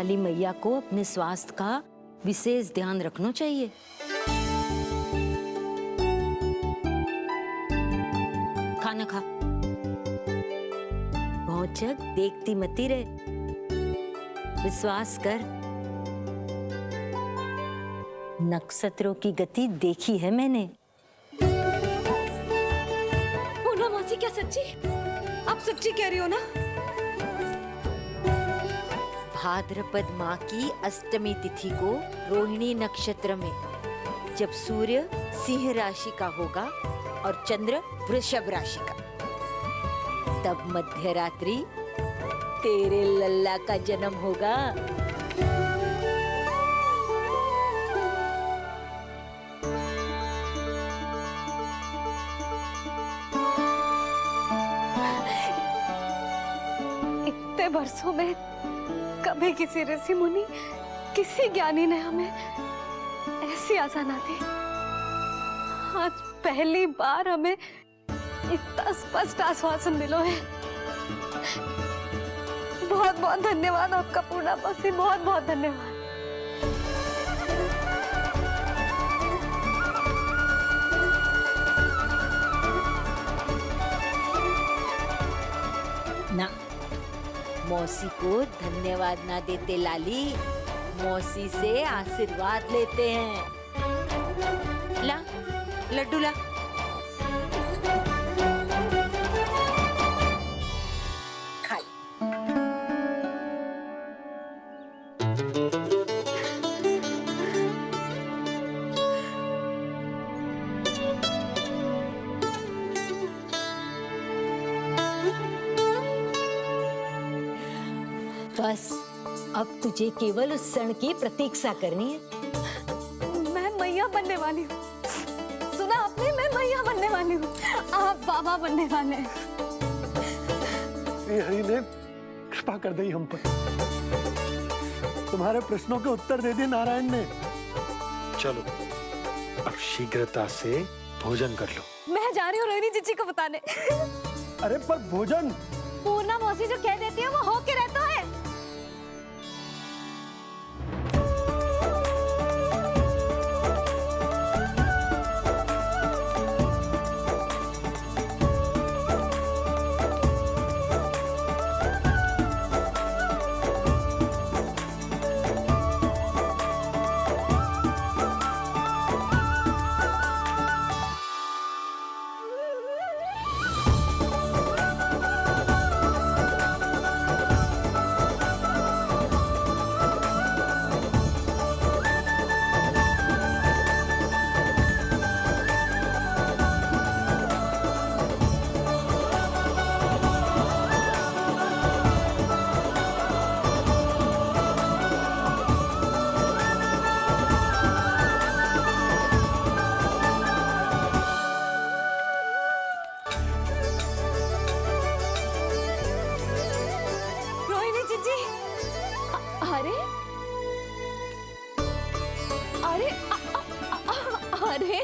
वाली मैया को अपने स्वास्थ्य का विशेष ध्यान रखना चाहिए। खाना खा, भौचक देखती मती रहे, विश्वास कर। नक्षत्रों की गति देखी है मैंने। पूनम मौसी, क्या सच्ची? आप सच्ची कह रही हो ना? भाद्रपद माह की अष्टमी तिथि को रोहिणी नक्षत्र में जब सूर्य सिंह राशि का होगा और चंद्र वृषभ राशि का, तब मध्य रात्रि तेरे लल्ला का जन्म होगा। इतने वर्षों में कभी किसी ऋषि मुनि, किसी ज्ञानी ने हमें ऐसी आशा ना दी। आज पहली बार हमें इतना स्पष्ट आश्वासन मिलो है। बहुत बहुत धन्यवाद आपका पूर्णा मौसी, बहुत बहुत धन्यवाद। ना, मौसी को धन्यवाद ना देते लाली, मौसी से आशीर्वाद लेते हैं। ला लड्डू ला। खा ले। बस अब तुझे केवल उस क्षण की प्रतीक्षा करनी है। मैं मैया बनने वाली हूँ। सुना आपने? मैं मैया बनने वाली हूँ, आप बाबा बनने वाले हैं। श्री हरि ने कृपा कर दी हम पर। तुम्हारे प्रश्नों के उत्तर दे दिए नारायण ने। चलो अब शीघ्रता से भोजन कर लो। मैं जा रही हूँ रोहिणी जीजी को बताने। अरे पर भोजन। पूर्णा मौसी जो कह देती है वो हो के रहता है। अरे अरे अरे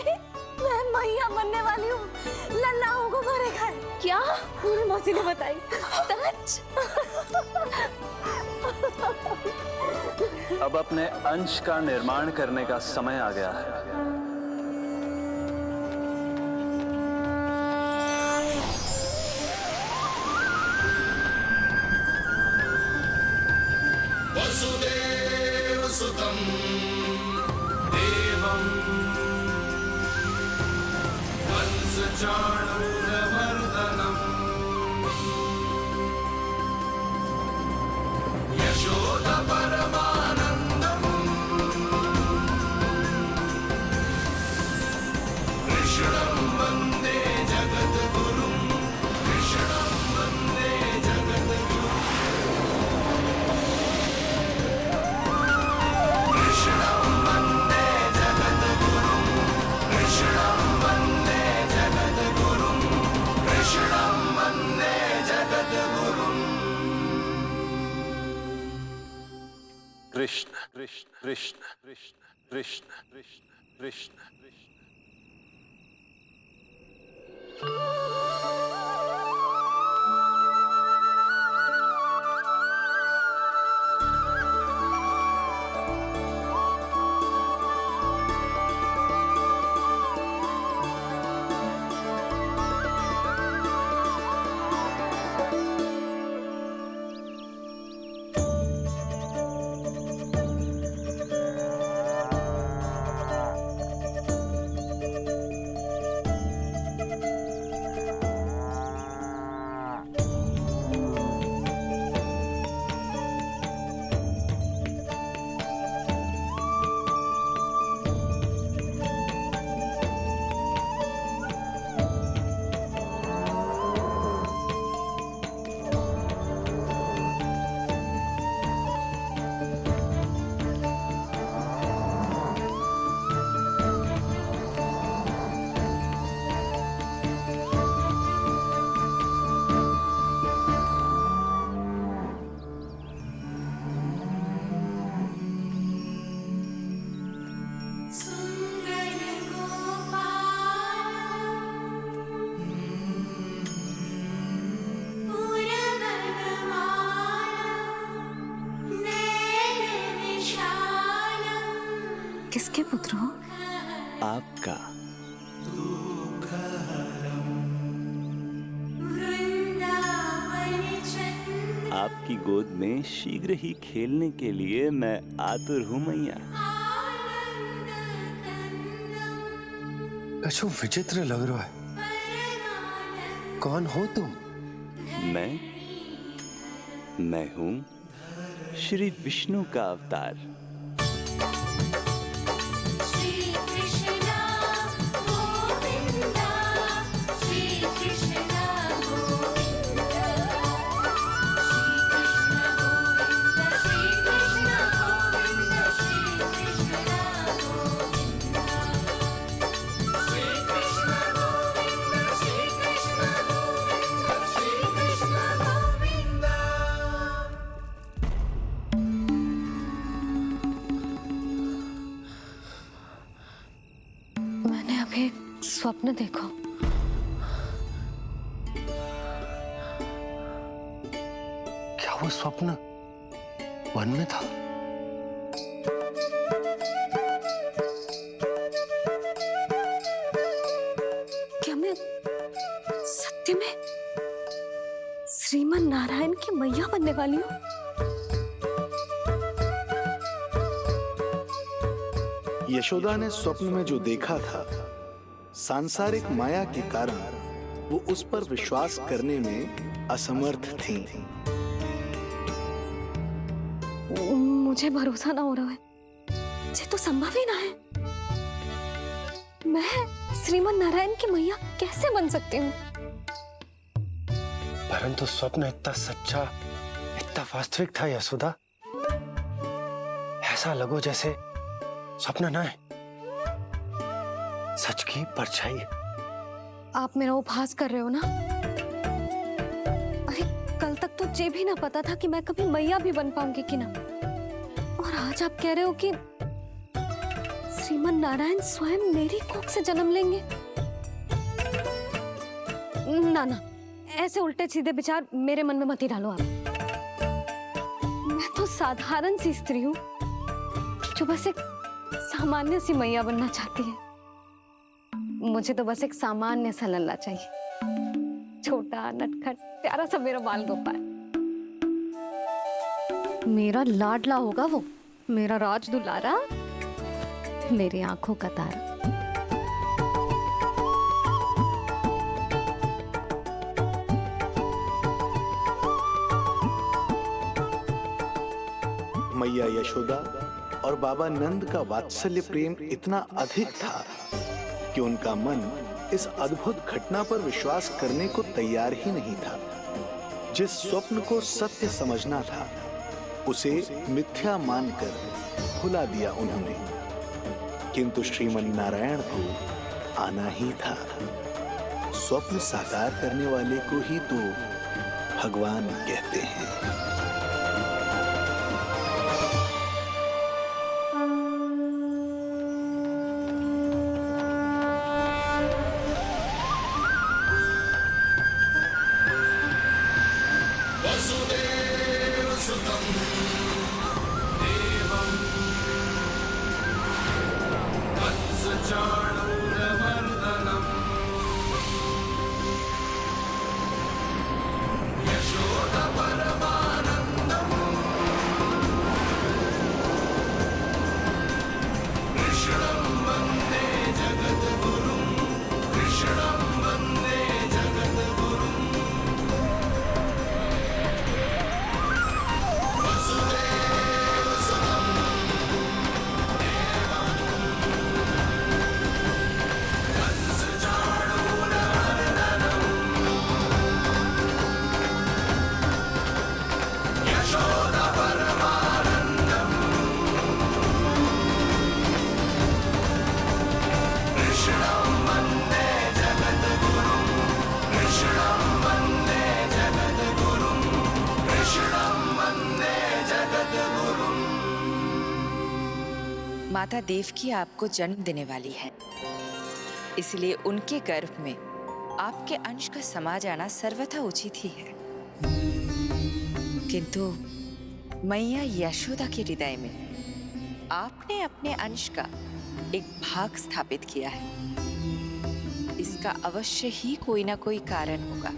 मैं मैया बनने वाली हूँ, लल्लाओं को घरे खाए। क्या? पूरी मौसी ने बताई। सच? अब अपने अंश का निर्माण करने का समय आ गया है। वसुदेव सुतं देवं वंशचाणूरमर्दनम् यशोदा परमानन्दम् कृष्णं वन्दे जगद्गुरुं कृष्णं वन्दे जगद्गुरुं कृष्णं वन्दे जगद्गुरुं कृष्णं वन्दे जगद्गुरुं कृष्णं वन्दे जगद्गुरुं कृष्ण कृष्ण कृष्ण कृष्ण कृष्ण कृष्ण कृष्ण कृष्ण। किसके पुत्र हो? आपका। आपकी गोद में शीघ्र ही खेलने के लिए मैं आतुर हूं मैया। कछु विचित्र लग रहा है। कौन हो तुम? मैं हूं श्री विष्णु का अवतार। स्वप्न देखो। क्या वो स्वप्न वन में था? क्या मैं सत्य में श्रीमन नारायण की मैया बनने वाली हूँ? यशोदा ने स्वप्न में जो देखा था, सांसारिक माया के कारण वो उस पर विश्वास करने में असमर्थ थी। मुझे भरोसा ना हो रहा है। ये तो संभव ही ना है। मैं श्रीमन नारायण की मैया कैसे बन सकती हूँ? परंतु स्वप्न इतना सच्चा, इतना वास्तविक था यशोदा। ऐसा लगो जैसे स्वप्न ना है, सच की परछाई। आप मेरा उपहास कर रहे हो ना? अरे कल तक तो ये भी ना पता था कि मैं कभी मैया भी बन पाऊंगी कि ना। और आज आप कह रहे हो कि श्रीमन नारायण स्वयं मेरी कोख से जन्म लेंगे? ना ना, ऐसे उल्टे सीधे विचार मेरे मन में मत ही डालो आप। मैं तो साधारण सी स्त्री हूँ जो बस एक सामान्य सी मैया बनना चाहती है। मुझे तो बस एक सामान्य सा लल्ला चाहिए, छोटा नटखट प्यारा सा मेरा बाल गोपाल। मेरा लाडला होगा वो, मेरा राज दुलारा, मेरी आंखों का तारा। मैया यशोदा और बाबा नंद का वात्सल्य प्रेम इतना अधिक था कि उनका मन इस अद्भुत घटना पर विश्वास करने को तैयार ही नहीं था। जिस स्वप्न को सत्य समझना था, उसे मिथ्या मानकर भुला दिया उन्होंने। किंतु श्रीमन नारायण को आना ही था। स्वप्न साकार करने वाले को ही तो भगवान कहते हैं। माता देवकी आपको जन्म देने वाली है, इसलिए उनके गर्भ में आपके अंश का समा जाना सर्वथा उचित ही है। किंतु मैया यशोदा के हृदय में आपने अपने अंश का एक भाग स्थापित किया है। इसका अवश्य ही कोई ना कोई कारण होगा।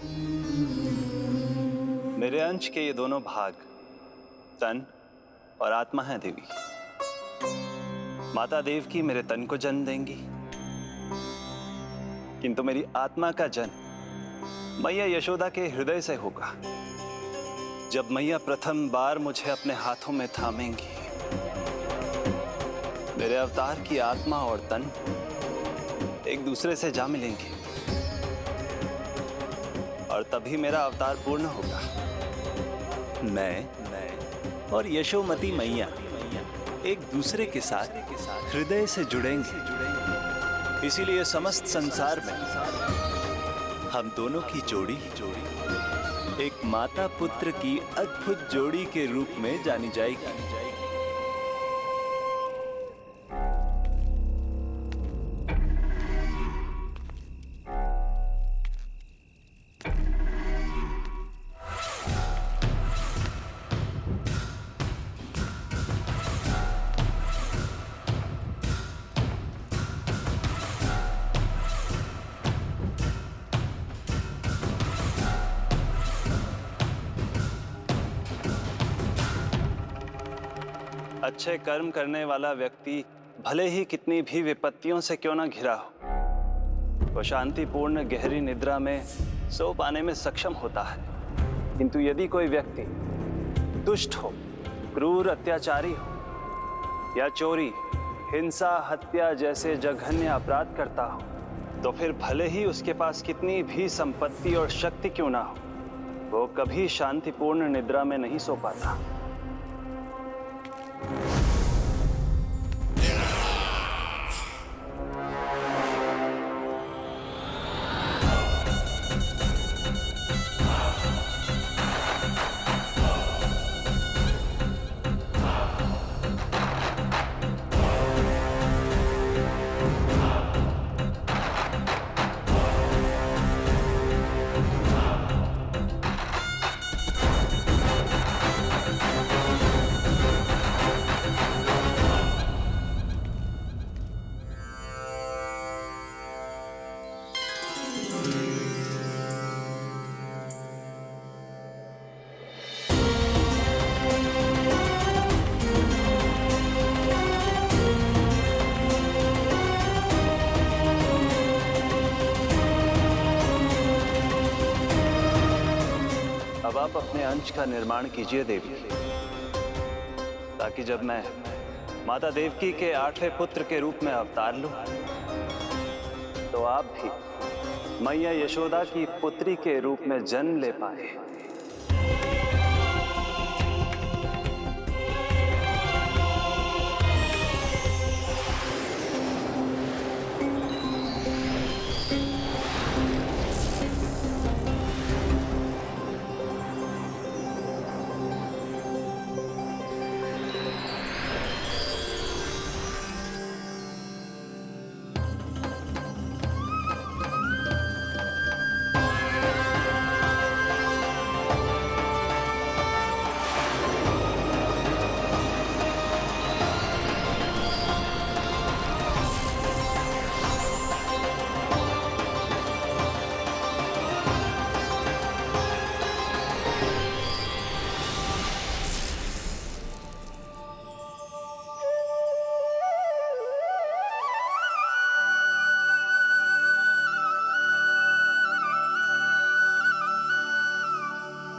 मेरे अंश के ये दोनों भाग तन और आत्मा हैं देवी। माता देवकी मेरे तन को जन्म देंगी, किंतु मेरी आत्मा का जन्म मैया यशोदा के हृदय से होगा। जब मैया प्रथम बार मुझे अपने हाथों में थामेंगी, मेरे अवतार की आत्मा और तन एक दूसरे से जा मिलेंगे और तभी मेरा अवतार पूर्ण होगा। मैं और यशोमती मैया एक दूसरे के साथ हृदय से जुड़ेंगे। इसीलिए समस्त संसार में हम दोनों की जोड़ी एक माता पुत्र की अद्भुत जोड़ी के रूप में जानी जाएगी। अच्छे कर्म करने वाला व्यक्ति भले ही कितनी भी विपत्तियों से क्यों ना घिरा हो, वो शांतिपूर्ण गहरी निद्रा में सो पाने में सक्षम होता है। किंतु यदि कोई व्यक्ति दुष्ट हो, क्रूर अत्याचारी हो या चोरी, हिंसा, हत्या जैसे जघन्य अपराध करता हो, तो फिर भले ही उसके पास कितनी भी संपत्ति और शक्ति क्यों ना हो, वो कभी शांतिपूर्ण निद्रा में नहीं सो पाता। अब आप अपने अंश का निर्माण कीजिए देवी, ताकि जब मैं माता देवकी के 8वें पुत्र के रूप में अवतार लूं, तो आप भी मैया यशोदा की पुत्री के रूप में जन्म ले पाए।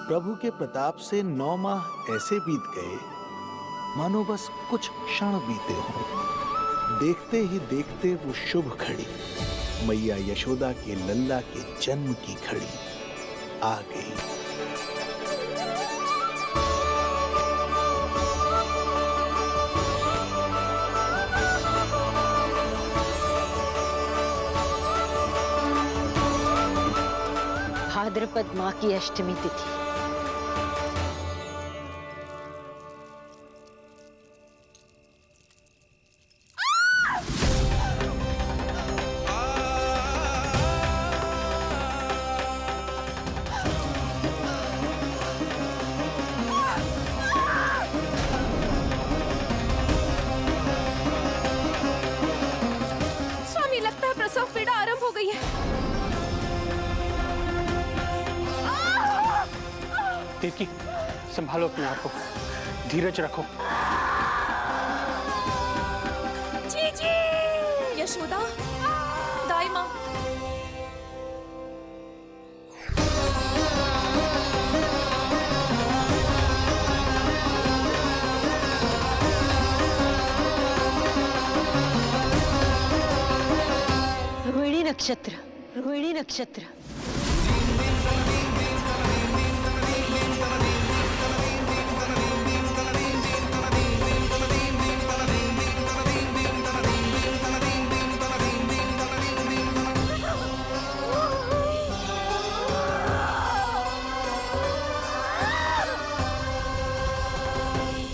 प्रभु के प्रताप से 9 माह ऐसे बीत गए मानो बस कुछ क्षण बीते हों। देखते ही देखते वो शुभ घड़ी, मैया यशोदा के लल्ला के जन्म की घड़ी आ गई। भाद्रपद माह की अष्टमी तिथि। देवकी, संभालो अपने आप को, धीरज रखो। जीजी, यशोदा, दाई माँ। रोहिणी नक्षत्र, रोहिणी नक्षत्र।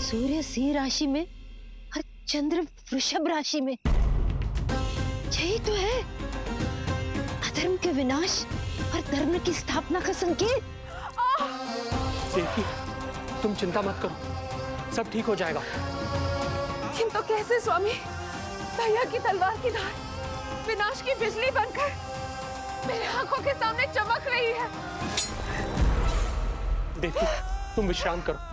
सूर्य सिंह राशि में और चंद्र वृषभ राशि में, यही तो है अधर्म के विनाश और धर्म की स्थापना का संकेत। देवकी, तुम चिंता मत करो, सब ठीक हो जाएगा। किंतु कैसे स्वामी? भैया की तलवार की धार विनाश की बिजली बनकर मेरे आंखों के सामने चमक रही है। देवकी, तुम विश्राम करो।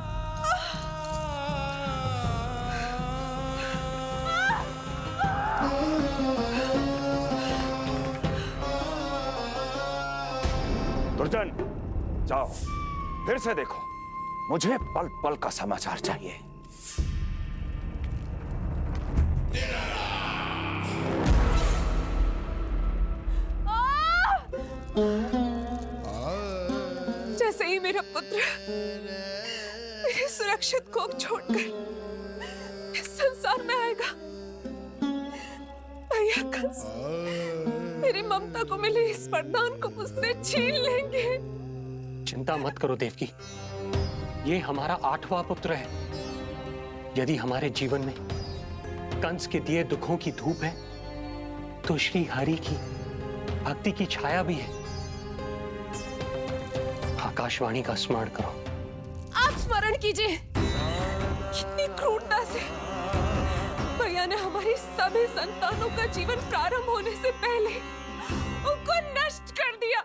दुर्जन, जाओ फिर से देखो, मुझे पल पल का समाचार चाहिए। जैसे ही मेरा पुत्र मेरे सुरक्षित कोख छोड़कर इस संसार में आएगा, भैया कंस मेरी ममता को मिले इस वरदान को मुझसे छीन लेंगे। चिंता मत करो देवकी, ये हमारा 8वां पुत्र है। यदि हमारे जीवन में कंस के दिए दुखों की धूप है, तो श्री हरि की भक्ति की छाया भी है। आकाशवाणी का स्मरण करो। आप स्मरण कीजिए, कितनी क्रूरता से भैया ने हमारी सभी संतानों का जीवन प्रारंभ होने से पहले उनको नष्ट कर दिया।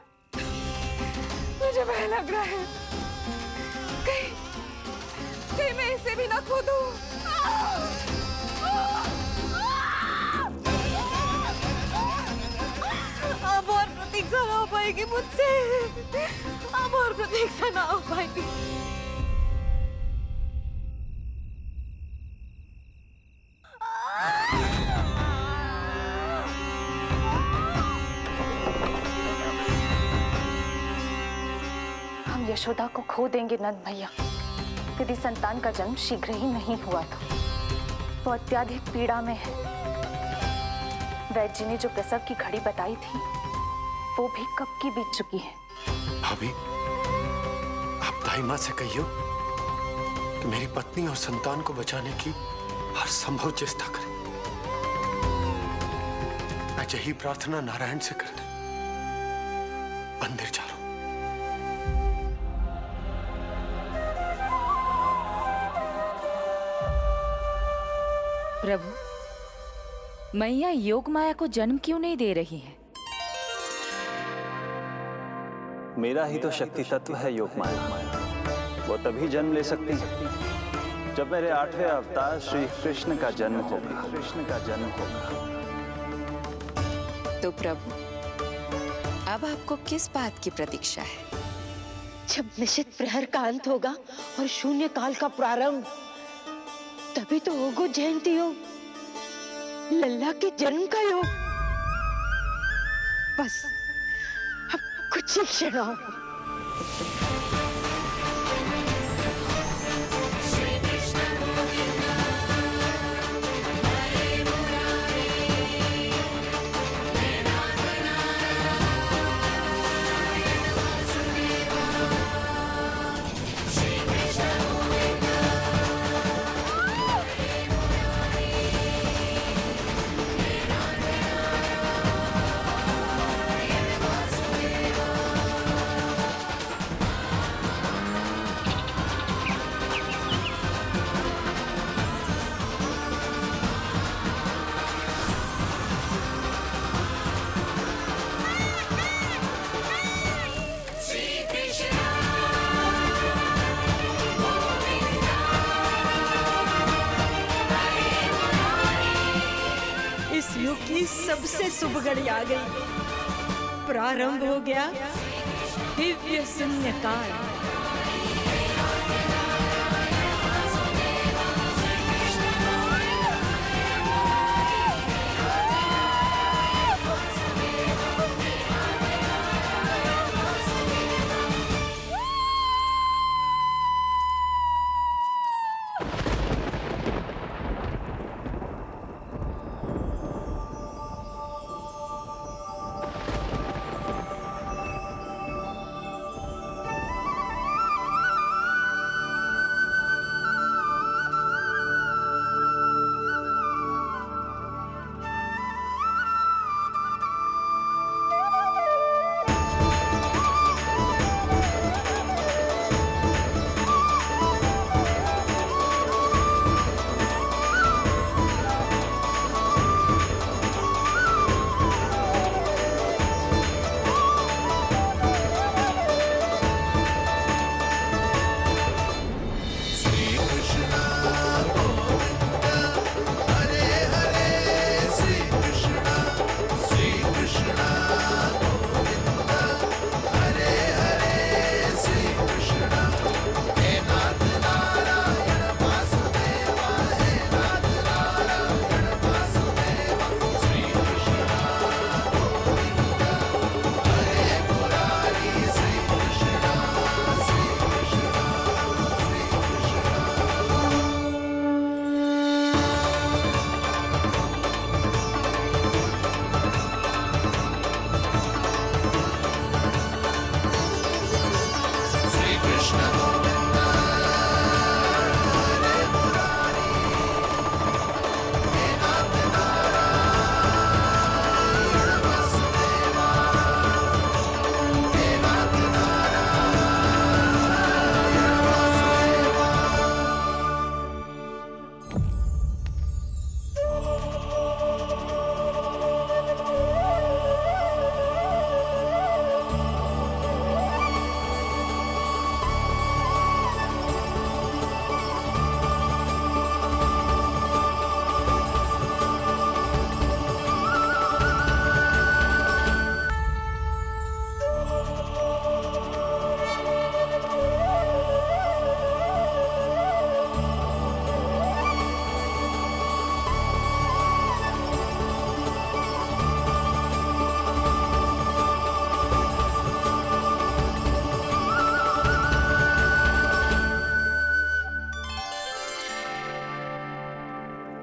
मुझे भय लग रहा है, कहीं मैं इसे भी ना खो दूं। अब और प्रतीक्षा ना हो पाएगी मुझसे, अब और प्रतीक्षा ना हो पाएगी। हम यशोदा को खो देंगे नंद भैया, यदि संतान का जन्म शीघ्र ही नहीं हुआ तो। वो अत्यधिक पीड़ा में है। वैद्य जी ने जो प्रसव की घड़ी बताई थी, वो भी कब की बीत चुकी है। भाभी, आप दाई माँ से कहियो कि मेरी पत्नी और संतान को बचाने की हर संभव चेष्टा करें। मैं यही प्रार्थना नारायण से करने मंदिर जा रहा हूं। प्रभु, मैया योग माया को जन्म क्यों नहीं दे रही है? मेरा ही तो शक्ति तत्व है योग माया। वो तभी जन्म ले सकती है जब मेरे 8वें अवतार श्री कृष्ण का जन्म होगा। कृष्ण का जन्म होगा। तो प्रभु, अब आपको किस बात की प्रतीक्षा है? जब निश्चित प्रहर का अंत होगा और शून्य काल का प्रारंभ, तभी तो होगो जयंती योग, लल्ला के जन्म का योग। बस अब कुछ ही क्षणों। सबसे शुभ घड़ी आ गई। प्रारंभ हो गया दिव्य शून्यकाल।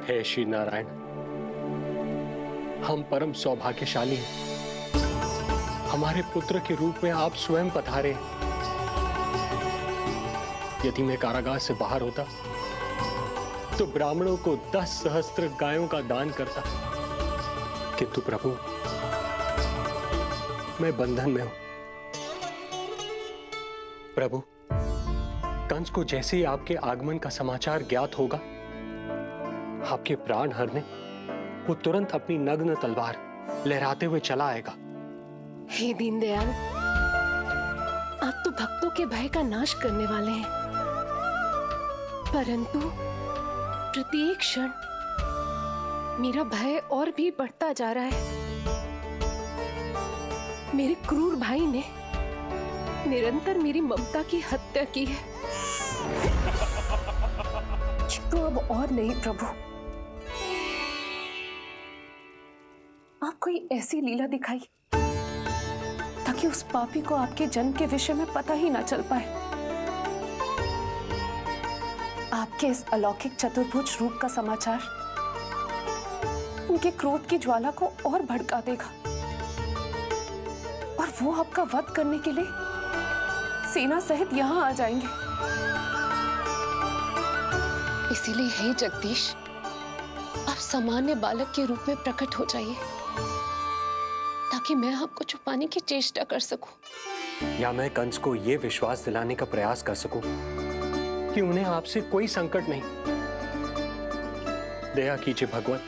हे श्री नारायण, हम परम सौभाग्यशाली हैं। हमारे पुत्र के रूप में आप स्वयं पधारे। यदि मैं कारागार से बाहर होता तो ब्राह्मणों को 10 सहस्त्र गायों का दान करता, किंतु प्रभु मैं बंधन में हूं। प्रभु, कंस को जैसे ही आपके आगमन का समाचार ज्ञात होगा, आपके प्राण हरने वो तुरंत अपनी नग्न तलवार लहराते हुए चला आएगा। हे दीनदयाल, आप तो भक्तों के भय का नाश करने वाले हैं, परंतु प्रत्येक क्षण मेरा भय और भी बढ़ता जा रहा है। मेरे क्रूर भाई ने निरंतर मेरी ममता की हत्या की है। तो अब और नहीं प्रभु, आप कोई ऐसी लीला दिखाई ताकि उस पापी को आपके जन्म के विषय में पता ही ना चल पाए। आपके इस अलौकिक चतुर्भुज रूप का समाचार उनके क्रोध की ज्वाला को और भड़का देगा और वो आपका वध करने के लिए सेना सहित यहाँ आ जाएंगे। इसीलिए हे जगदीश, आप सामान्य बालक के रूप में प्रकट हो जाइए ताकि मैं आपको छुपाने की चेष्टा कर सकूं। या मैं कंस को यह विश्वास दिलाने का प्रयास कर सकूं कि उन्हें आपसे कोई संकट नहीं। दया कीजिए भगवान।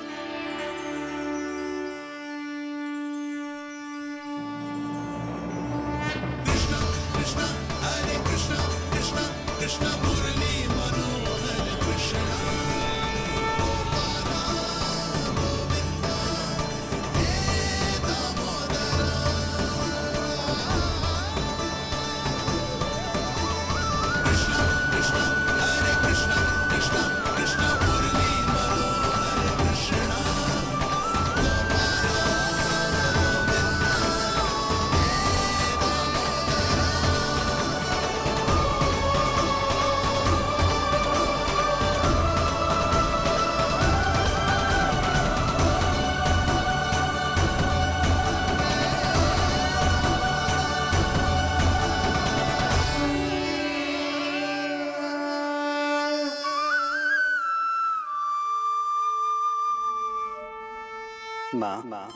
माँ,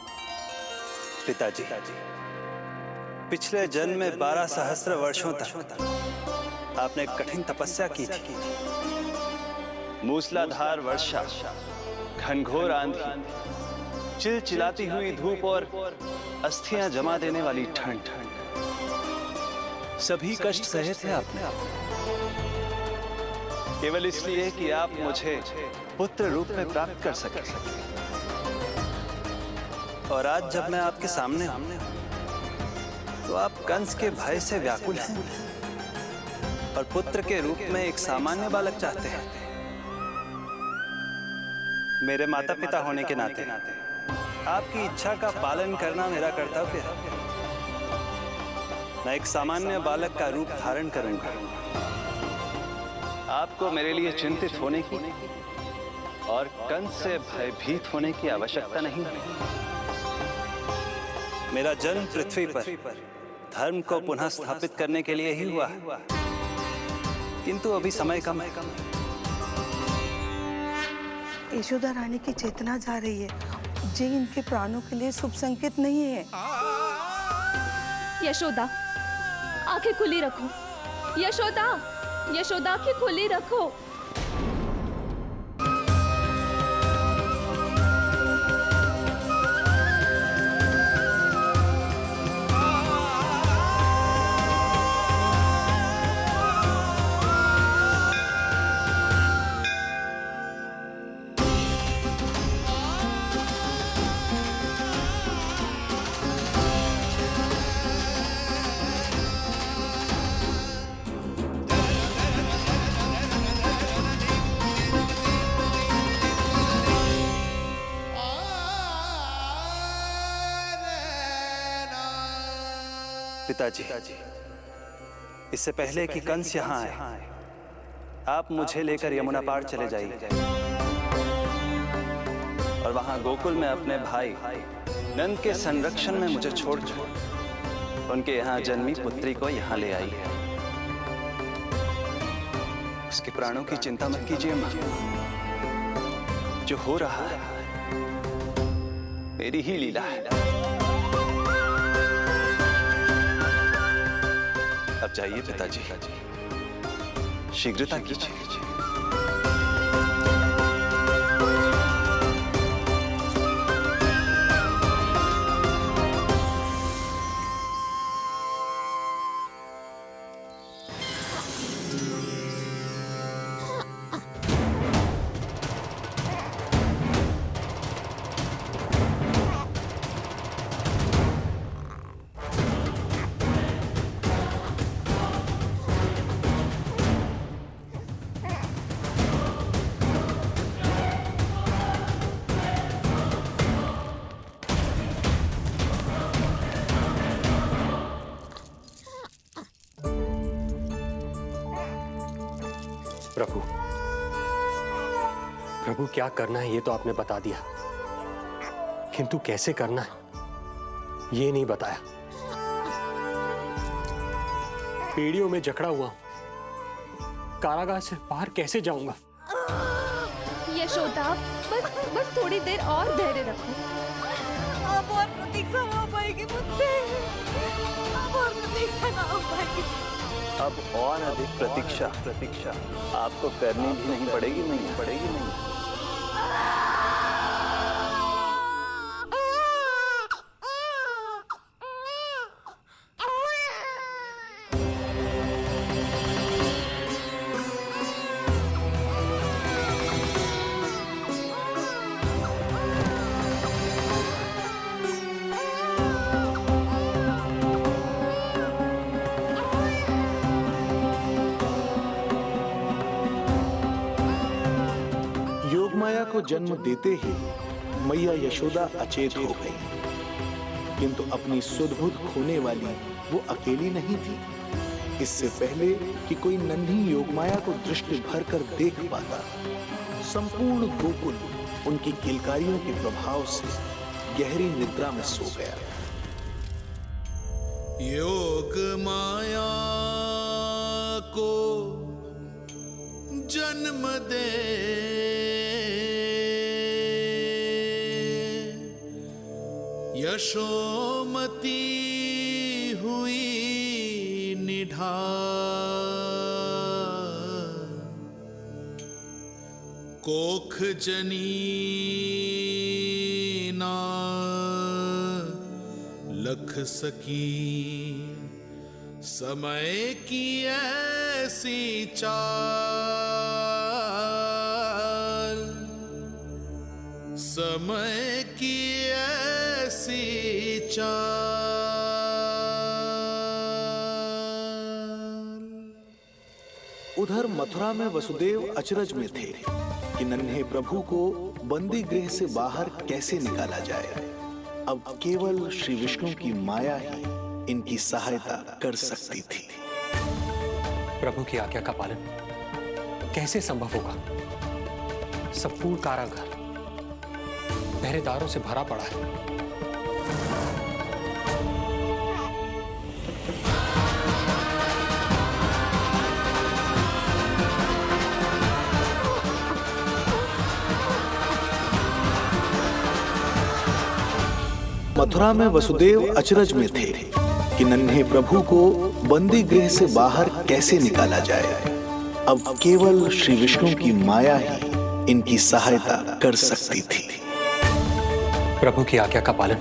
पिताजी, पिछले जन्म में 12 सहस्त्र वर्षों तक आपने कठिन तपस्या की थी। मूसलाधार वर्षा, घनघोर आंधी, चिलचिलाती हुई धूप और अस्थियां जमा देने वाली ठंड, सभी कष्ट सहे थे आपने, केवल इसलिए कि आप मुझे पुत्र रूप में प्राप्त कर सके। और आज जब मैं आपके सामने हूं, तो आप कंस के भय से व्याकुल हैं और पुत्र के रूप में एक सामान्य बालक चाहते हैं। मेरे माता पिता होने के नाते आपकी इच्छा का पालन करना मेरा कर्तव्य है। मैं एक सामान्य बालक का रूप धारण करूंगा। आपको मेरे लिए चिंतित होने की और कंस से भयभीत होने की आवश्यकता नहीं है। मेरा जन्म पृथ्वी पर धर्म को पुनः स्थापित करने के लिए ही हुआ है, किंतु अभी समय कम है। यशोदा रानी की चेतना जा रही है, ये इनके प्राणों के लिए शुभ संकेत नहीं है। यशोदा, आंखें खुली रखो। यशोदा, यशोदा, आंखें खुली रखो। पिताजी, इससे पहले कि कंस यहाँ आए, आप मुझे लेकर यमुना पार चले जाइए और वहां गोकुल में अपने भाई नंद के संरक्षण में मुझे छोड़कर उनके यहाँ जन्मी पुत्री को यहाँ ले आई। उसके प्राणों की चिंता मत कीजिए माँ। जो हो रहा है मेरी ही लीला है। अब जाइए पिताजी, शीघ्रता कीजिए। प्रभु, प्रभु क्या करना है ये तो आपने बता दिया, किंतु कैसे करना है ये नहीं बताया। पेड़ियों में जकड़ा हुआ हूं, कारागार से बाहर कैसे जाऊंगा? यशोदा, बस थोड़ी देर और धैर्य रखो। अब और प्रतीक्षा ना हो पाएगी मुझसे। अब और प्रतीक्षा ना हो पाएगी। अब और अधिक प्रतीक्षा आपको करनी भी नहीं पड़ेगी। योगमाया को जन्म देते ही मैया यशोदा अचेत हो गई, किंतु अपनी सुध-बुध खोने वाली वो अकेली नहीं थी। इससे पहले कि कोई नन्ही योगमाया को दृष्टि भर कर देख पाता, संपूर्ण गोकुल उनकी किलकारियों के प्रभाव से गहरी निद्रा में सो गया। योग माया को जन्म दे यशोमती हुई निढाल, कोख जनी ना लख सकी, समय की ऐसी चाल, समय की ऐसी चाल। उधर मथुरा में वसुदेव अचरज में थे कि नन्हे प्रभु को बंदी गृह से बाहर कैसे निकाला जाए। अब केवल श्री विष्णु की माया ही इनकी सहायता कर सकती थी। प्रभु की आज्ञा का पालन कैसे संभव होगा? संपूर्ण कारागार पहरेदारों से भरा पड़ा है। मथुरा में वसुदेव अचरज में थे कि नन्हे प्रभु को बंदी गृह से बाहर कैसे निकाला जाए। अब केवल श्री विष्णु की माया ही इनकी सहायता कर सकती थी। प्रभु की आज्ञा का पालन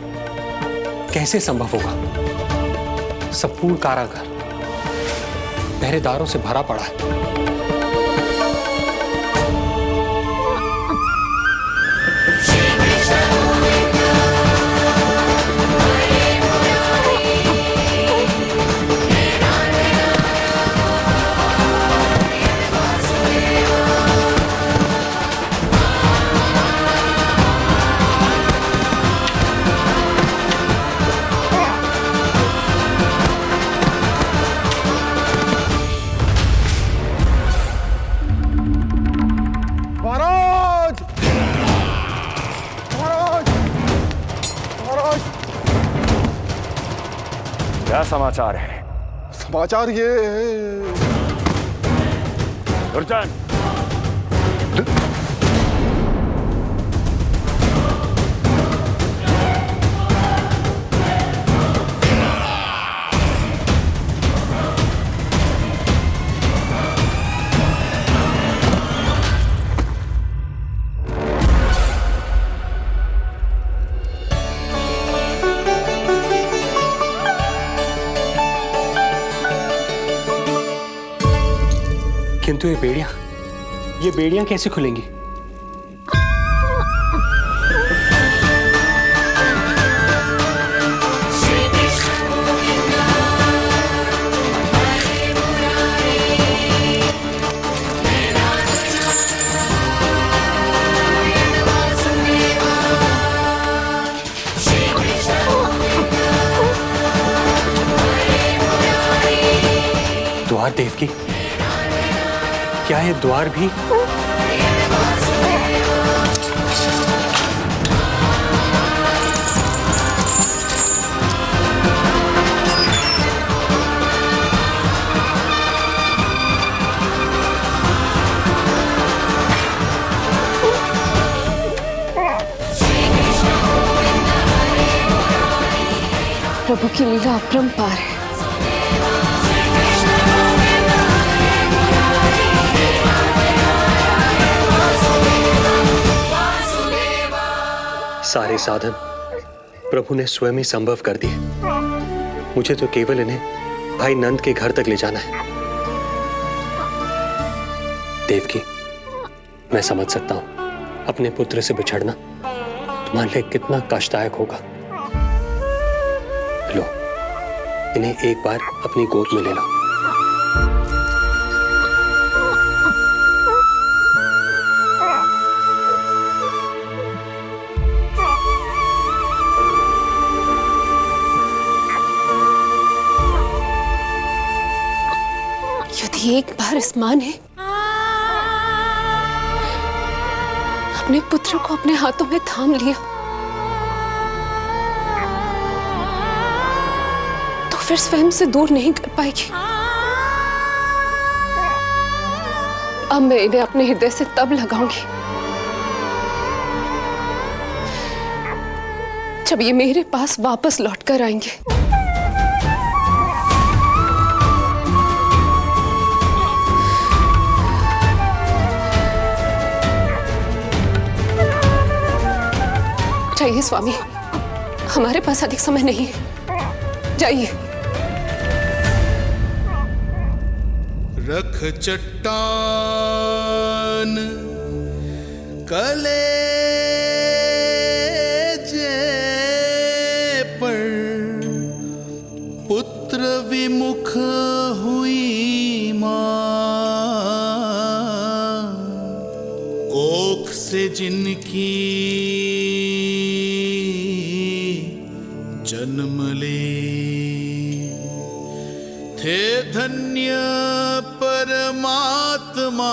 कैसे संभव होगा? संपूर्ण कारागार पहरेदारों से भरा पड़ा है। क्या समाचार है? समाचार ये दुर्जन, किंतु ये बेड़ियां कैसे खुलेंगी? द्वार देवकी, क्या ये द्वार भी? प्रभु की लीला अपरंपार है। सारे साधन प्रभु ने स्वयं ही संभव कर दिए। मुझे तो केवल इन्हें भाई नंद के घर तक ले जाना है। देवकी, मैं समझ सकता हूं अपने पुत्र से बिछड़ना तुम्हारे लिए कितना कष्टदायक होगा। लो, इन्हें एक बार अपनी गोद में ले लो। यदि एक बार इस मां ने अपने पुत्र को अपने हाथों में थाम लिया तो फिर स्वयं से दूर नहीं कर पाएगी। अब मैं इन्हें अपने हृदय से तब लगाऊंगी जब ये मेरे पास वापस लौट कर आएंगे। जाइए स्वामी, हमारे पास अधिक समय नहीं है, जाइए। रख चट्टान कलेजे पर, पुत्र विमुख हुई माँ, कोख से जिनकी जन्म ले, थे धन्य परमात्मा।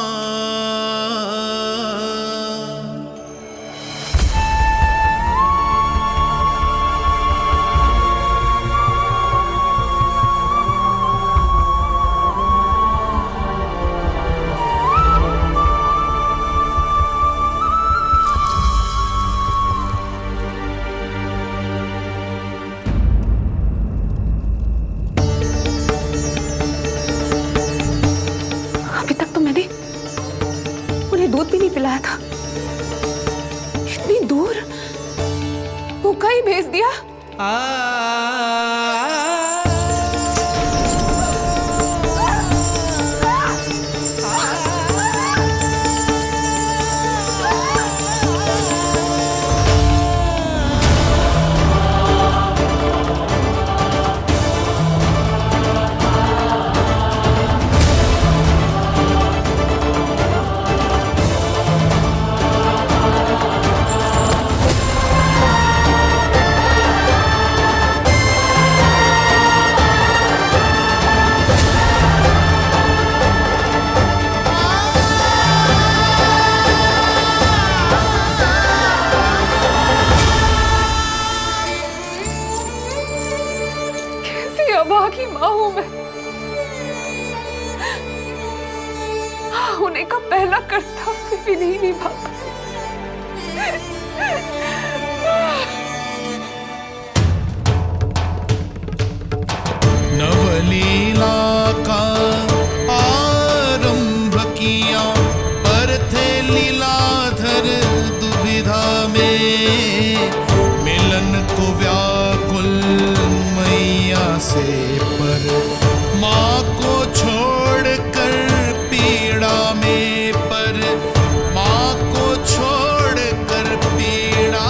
दूध भी नहीं पिलाया था, इतनी दूर भूखा ही भेज दिया। अभागी माँ हूं मैं, होने का पहला कर्तव्य भी नहीं निभा। नवलीला का आरंभ किया, पर थे लीलाधर दुविधा में, मिलन को व्याकुल मैया से, पर माँ को छोड़कर पीड़ा में, पर माँ को छोड़कर पीड़ा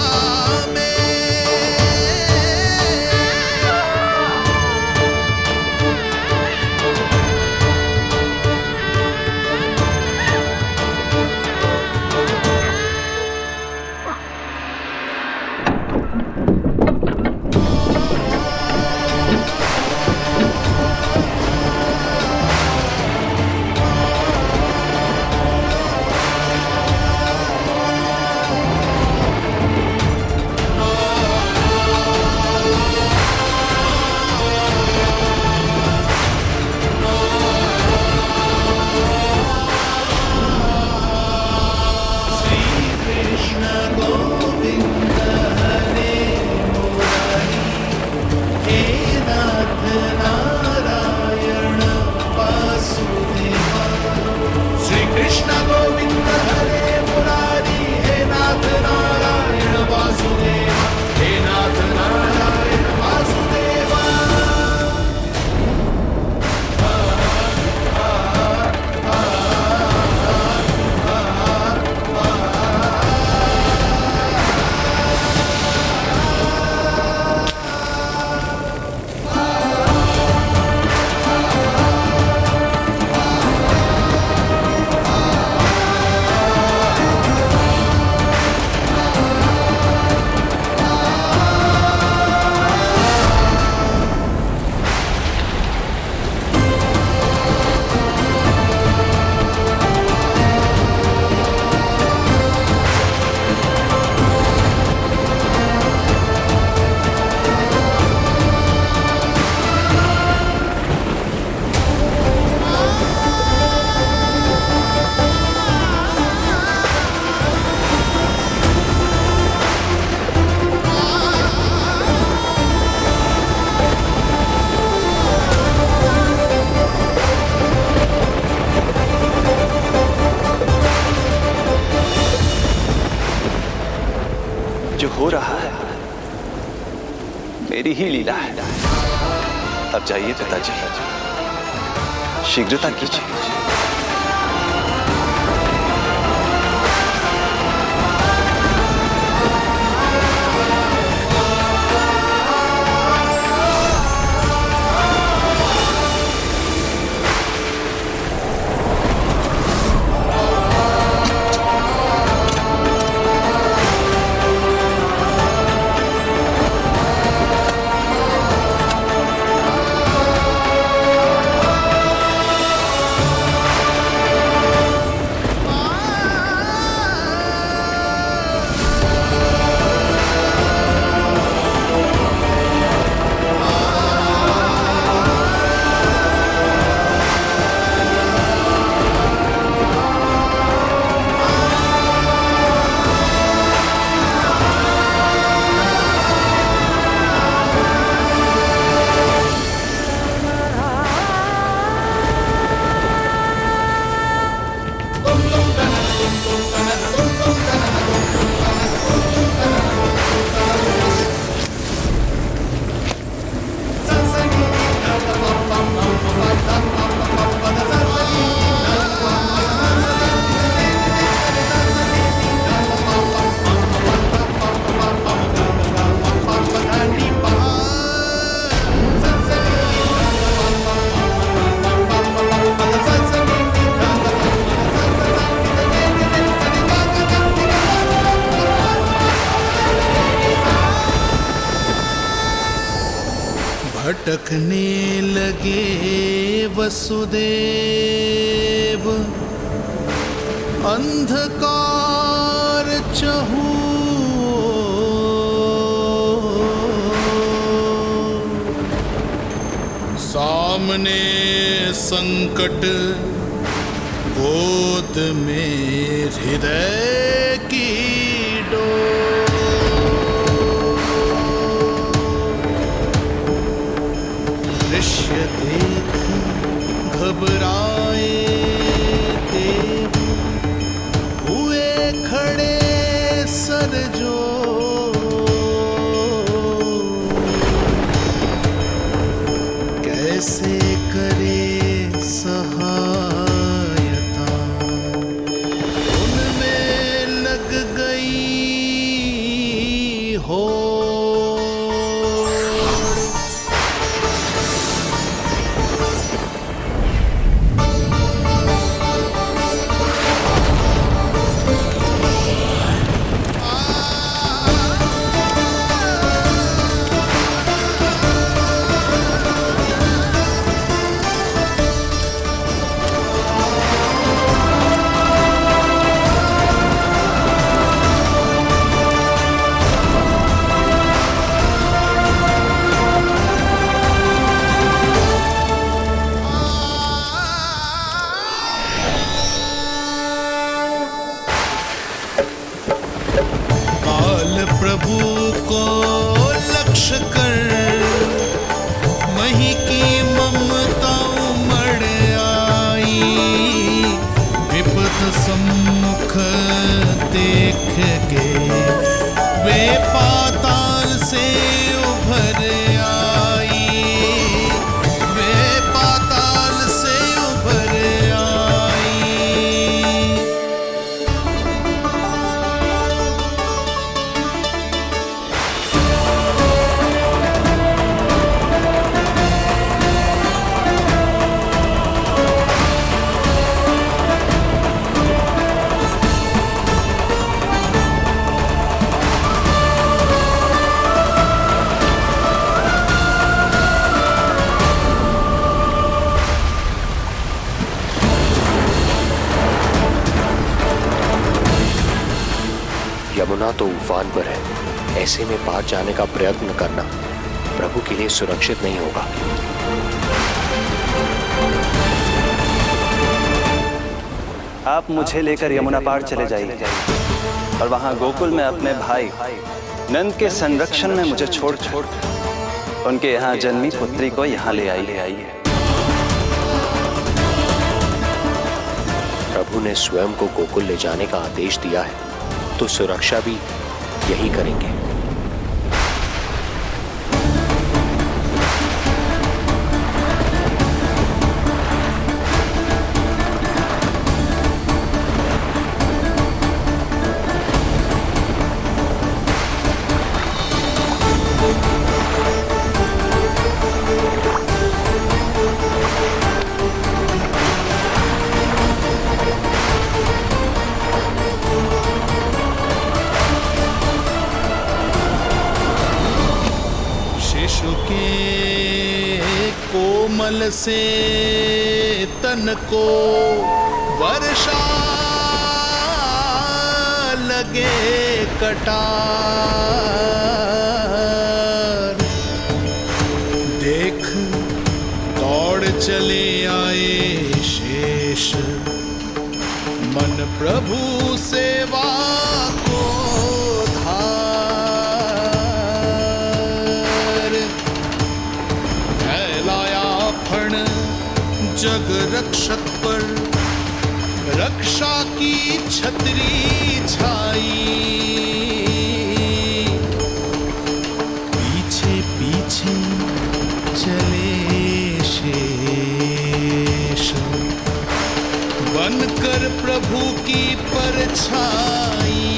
में। मेरी ही लीला है। अब जाइए पिताजी, शीघ्रता कीजिए। भटकने लगे वसुदेव, अंधकार चहूओर। सामने संकट, गोद में हृदय की दृश्य देख घबराए देव, हुए खड़े सर जो। कैसे करे सहायता, उनमें लग गई हो। प्रभु को लक्ष्य कर मही की ममता उमड़ आई। विपद सम्मुख देख के वे पाताल से उभर आई। वे पाताल से उभर आई। यमुना तो उफान पर है, ऐसे में पार जाने का प्रयत्न करना प्रभु के लिए सुरक्षित नहीं होगा। आप मुझे लेकर यमुना पार चले जाइए और वहां गोकुल में अपने भाई नंद के संरक्षण में मुझे छोड़ उनके यहाँ जन्मी पुत्री को यहाँ ले आइए। प्रभु ने स्वयं को गोकुल ले जाने का आदेश दिया है, तो सुरक्षा भी यही करेंगे। से तन को वर्षा लगे कटार। देख दौड़ चले आए शेष, मन प्रभु सेवा को धार। फैलाया फण जग रक्षक पर, रक्षा की छतरी छाई। पीछे पीछे चले शेष, बनकर प्रभु की परछाई।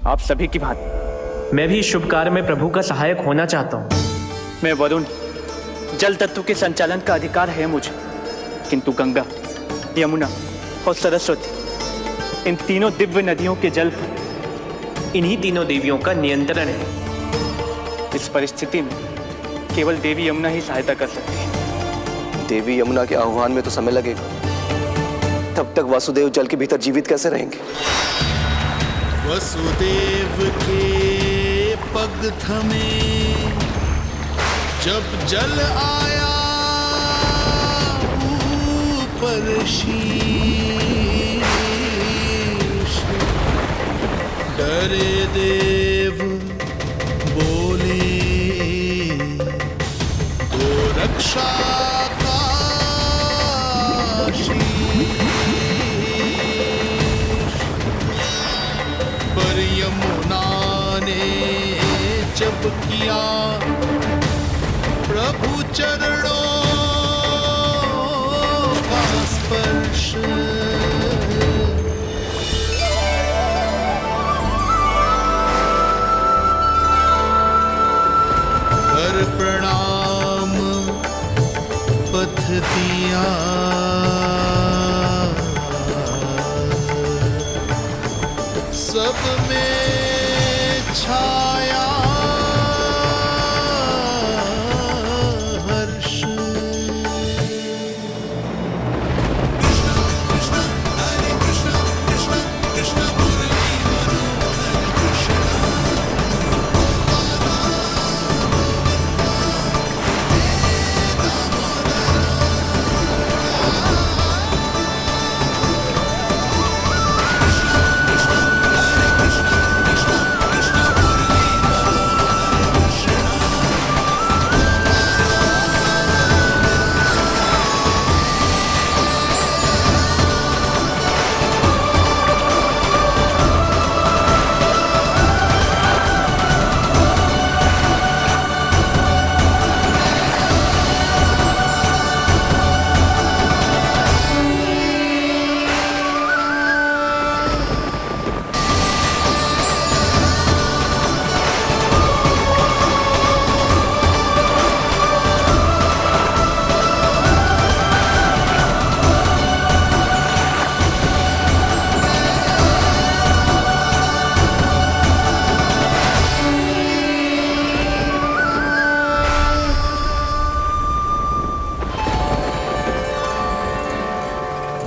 आप सभी की भांति मैं भी इस शुभ कार्य में प्रभु का सहायक होना चाहता हूँ। मैं वरुण, जल तत्व के संचालन का अधिकार है मुझे, किंतु गंगा, यमुना और सरस्वती, इन तीनों दिव्य नदियों के जल पर इन्हीं तीनों देवियों का नियंत्रण है। इस परिस्थिति में केवल देवी यमुना ही सहायता कर सकती है। देवी यमुना के आह्वान में तो समय लगेगा, तब तक वासुदेव जल के भीतर जीवित कैसे रहेंगे? वसुदेव के पग थमे जब जल आया ऊपर शीश। डरे देव बोले तो रक्षा का पर यमुना ने जब किया प्रभु चरणों का स्पर्श। कर प्रणाम पथ दिया, सब में छाया हर्ष। कृष्ण हरे कृष्ण कृष्ण कृष्ण मुरली मनोहर कृष्ण।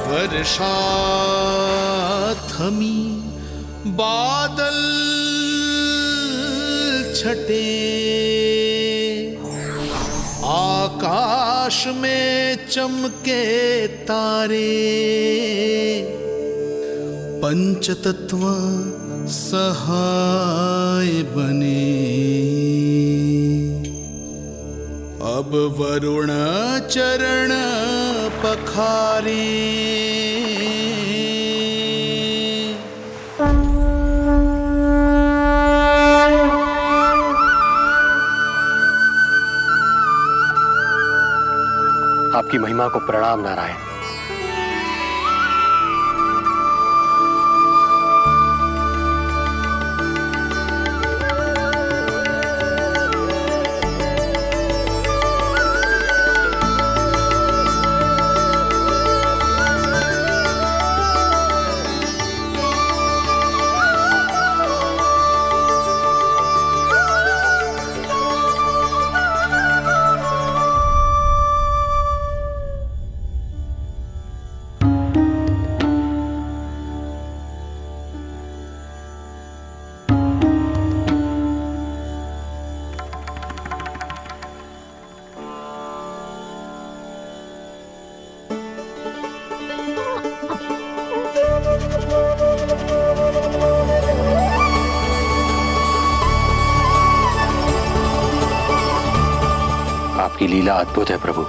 वर्षा थमी बादल छटे, आकाश में चमके तारे। पंचतत्व सहाय बने, अब वरुण चरण पखारे। भिखारी। आपकी महिमा को प्रणाम नारायण। आपकी लीला अद्भुत है प्रभु।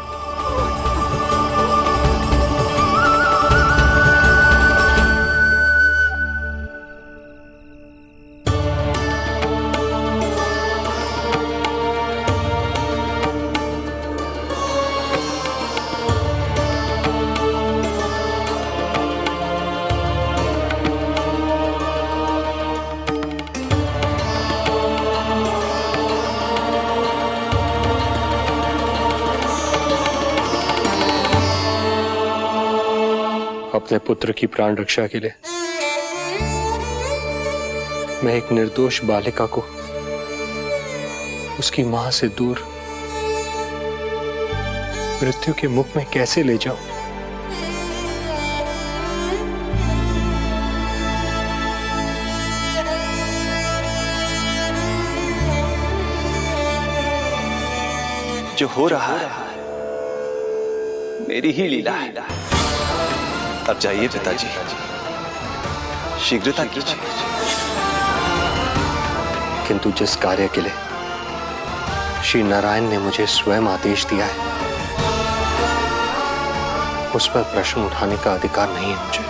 अपने पुत्र की प्राण रक्षा के लिए मैं एक निर्दोष बालिका को उसकी मां से दूर मृत्यु के मुख में कैसे ले जाऊं? जो हो रहा है मेरी ही लीला है। अब जाइए पिताजी, शीघ्रता कीजिए। किंतु जिस कार्य के लिए श्री नारायण ने मुझे स्वयं आदेश दिया है, उस पर प्रश्न उठाने का अधिकार नहीं है मुझे।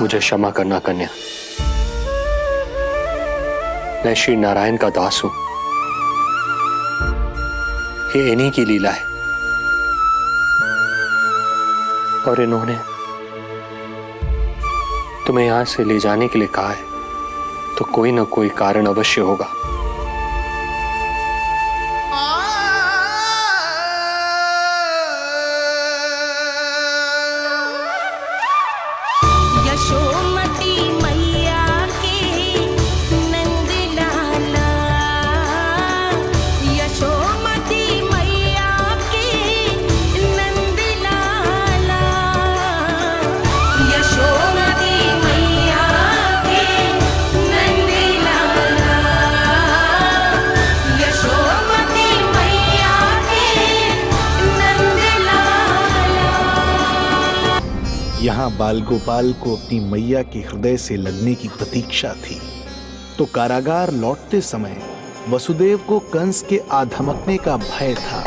मुझे क्षमा करना कन्या, मैं श्री नारायण का दास हूं। ये इन्हीं की लीला है और इन्होंने तुम्हें यहां से ले जाने के लिए कहा है, तो कोई ना कोई कारण अवश्य होगा। यशोमती मैया के नंद लाला, यशोमती मैया के नंद लाला, यशोमती मैया के नंद लाला, यशोमती मैया के नंद लाला। यहाँ बाल गोपाल को अपनी मैया के हृदय से लगने की प्रतीक्षा थी, तो कारागार लौटते समय वसुदेव को कंस के आधमकने का भय था।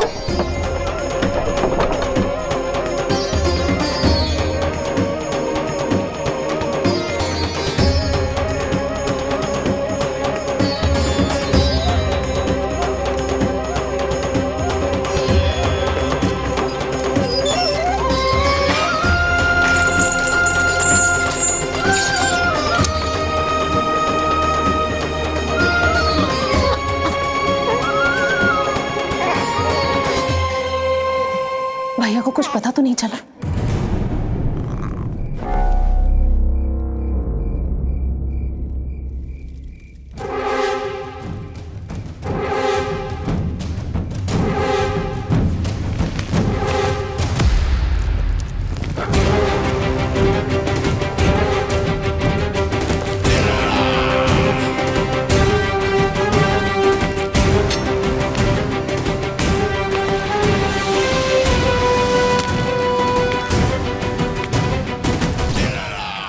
भैया को कुछ पता तो नहीं चला?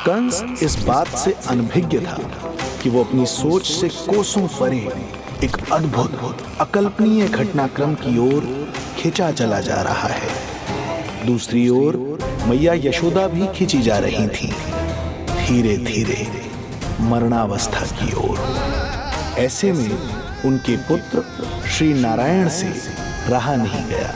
कंस इस बात से अनभिज्ञ था कि वो अपनी सोच से कोसों परे एक अद्भुत अकल्पनीय घटनाक्रम की ओर खिंचा चला जा रहा है। दूसरी ओर मैया यशोदा भी खिंची जा रही थीं, धीरे धीरे मरणावस्था की ओर। ऐसे में उनके पुत्र श्री नारायण से रहा नहीं गया।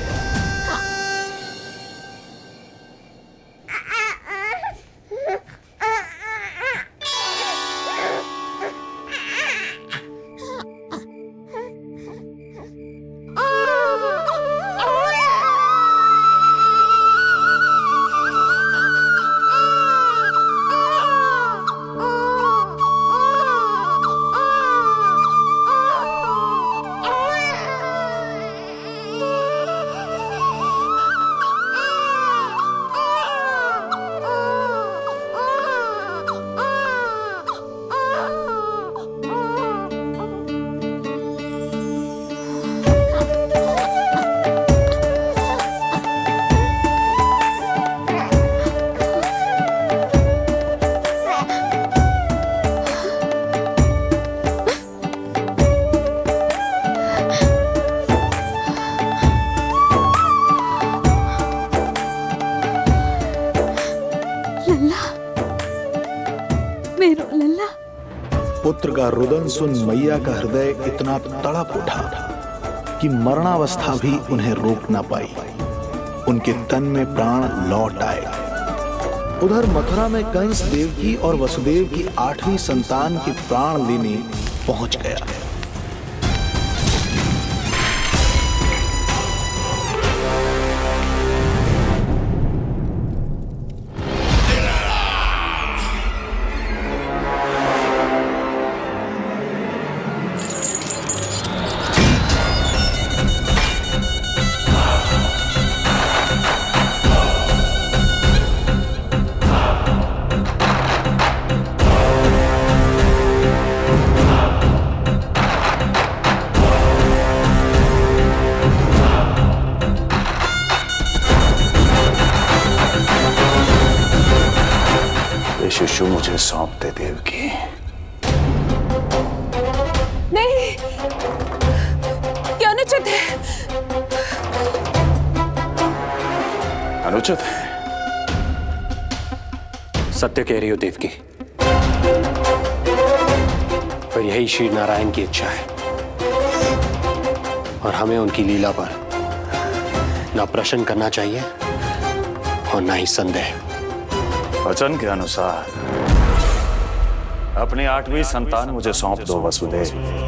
पुत्र का रुदन सुन मैया का हृदय इतना तड़प उठा कि मरणावस्था भी उन्हें रोक ना पाई। उनके तन में प्राण लौट आए। उधर मथुरा में कंस देवकी और वसुदेव की 8वीं संतान के प्राण लेने पहुंच गया। शिशु मुझे सौंप दे देवकी। नहीं, क्या अनुचित है? अनुचित है? सत्य कह रही हो देवकी, पर यही श्री नारायण की इच्छा है और हमें उनकी लीला पर ना प्रश्न करना चाहिए और ना ही संदेह। वचन के अनुसार अपनी 8वीं संतान मुझे सौंप दो वसुदेव।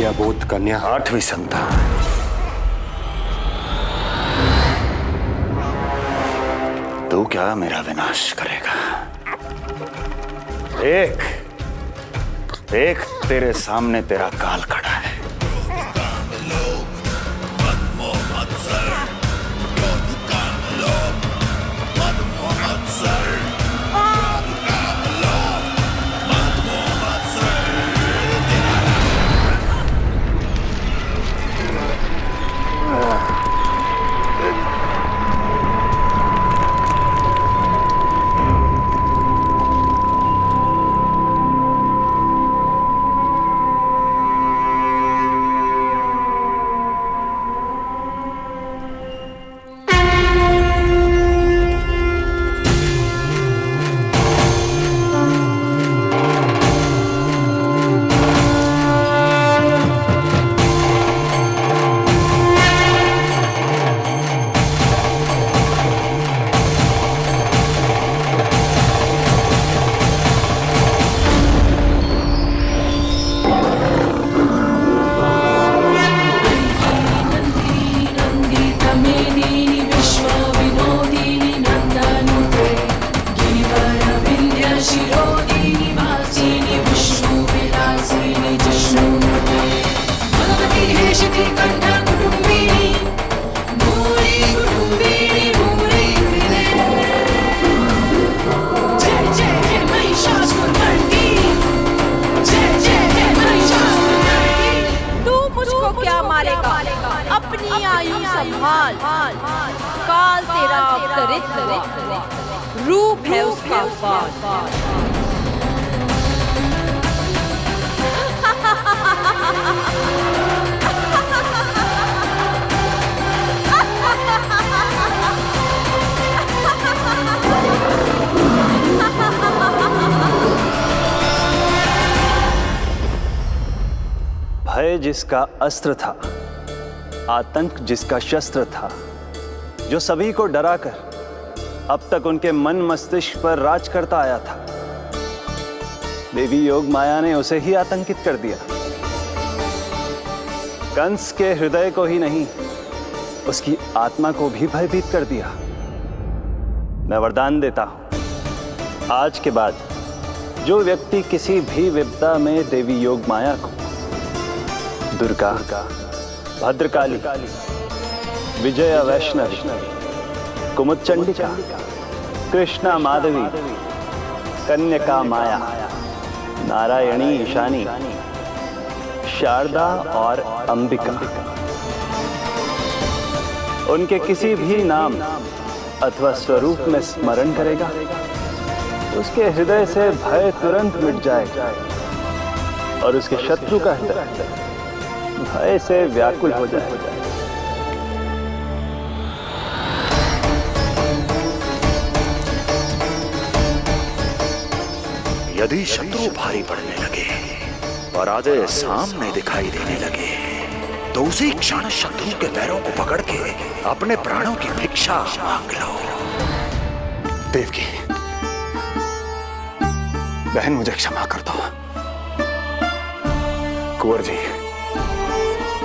अबोध कन्या 8वीं संतान। तू क्या मेरा विनाश करेगा? एक तेरे सामने तेरा काल खड़ा है। काल तेरा अवतरित हुआ, रूप है उसका बाल। भय जिसका अस्त्र था, आतंक जिसका शस्त्र था, जो सभी को डराकर अब तक उनके मन मस्तिष्क पर राज करता आया था, देवी योग माया ने उसे ही आतंकित कर दिया। कंस के हृदय को ही नहीं, उसकी आत्मा को भी भयभीत कर दिया। मैं वरदान देता हूं, आज के बाद जो व्यक्ति किसी भी विपदा में देवी योग माया को, दुर्गा, भद्रकाली, विजया वैष्णवी, कुमुदचंडिका, कृष्णा माधवी, कन्यका माया, नारायणी ईशानी, शारदा और अंबिका, उनके किसी भी नाम अथवा स्वरूप में स्मरण करेगा, उसके हृदय से भय तुरंत मिट जाएगा और उसके शत्रु का हृदय भय से व्याकुल हो जाएगा। यदि शत्रु भारी पड़ने लगे और आधे सामने दिखाई देने लगे, तो उसी क्षण शत्रु के पैरों को पकड़ के अपने प्राणों की भिक्षा मांग लो। देवकी, बहन मुझे क्षमा कर दो। कुंवर जी,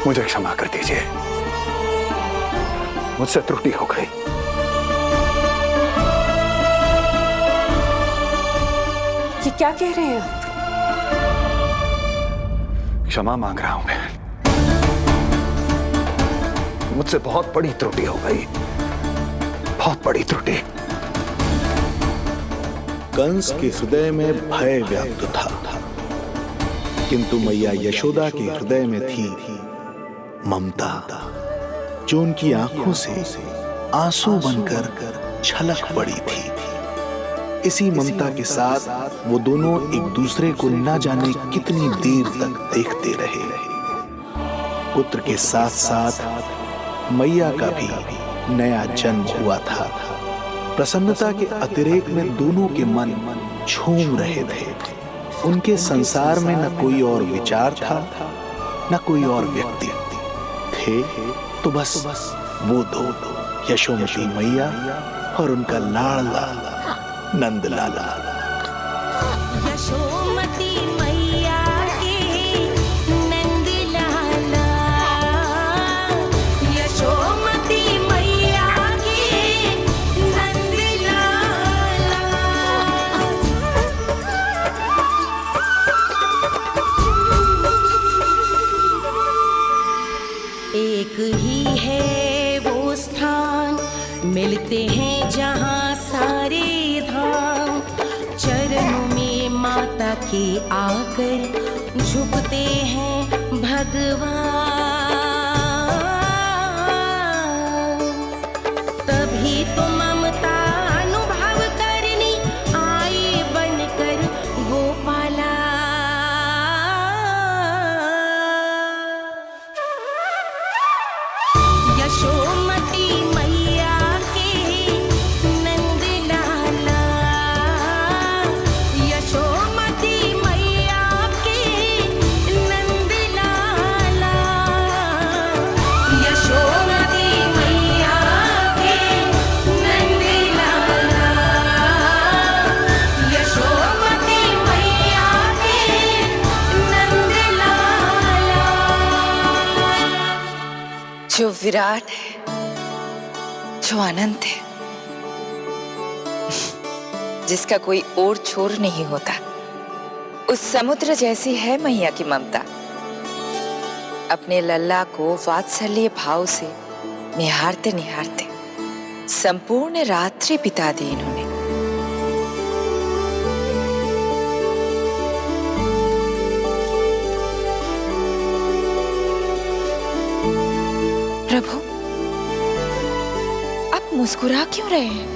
मुझे क्षमा कर दीजिए, मुझसे त्रुटि हो गई। ये क्या कह रहे हैं आप? क्षमा मांग रहा हूं बहन, मुझसे बहुत बड़ी त्रुटि हो गई, बहुत बड़ी त्रुटि। कंस के हृदय में भय व्याप्त था, किंतु मैया यशोदा के हृदय में थी ममता, जो उनकी आंखों से आंसू बनकर छलक पड़ी थी। इसी ममता के साथ वो दोनों एक दूसरे को न जाने कितनी देर तक देखते रहे। पुत्र के साथ साथ मैया का भी नया जन्म हुआ था। प्रसन्नता के अतिरेक में दोनों के मन झूम रहे थे। उनके संसार में न कोई और विचार था, न कोई और व्यक्ति थे, तो बस वो दो, यशोमती मैया और उनका लाडला नंद लाला। यशोमती मैया के नंद लाला, यशोमती मैया के नंद लाला। एक ही है वो स्थान, मिलते हैं जहाँ सारे धाम, चरणों में माता के आकर झुकते हैं भगवान। तभी तो ममता अनुभव करनी आए बनकर गोपाला। यशोमती मैया के नंद लाला, यशोमती मैया के नंद लाला, यशोमती मैया के नंद लाला, यशोमती मैया के नंद लाला। जो विराट है, जो अनंत है, जिसका कोई और छोर नहीं होता, उस समुद्र जैसी है मैया की ममता। अपने लल्ला को वात्सल्य भाव से निहारते निहारते संपूर्ण रात्रि बिता दी इन्होंने। प्रभु, मुस्कुरा क्यों रहे हैं?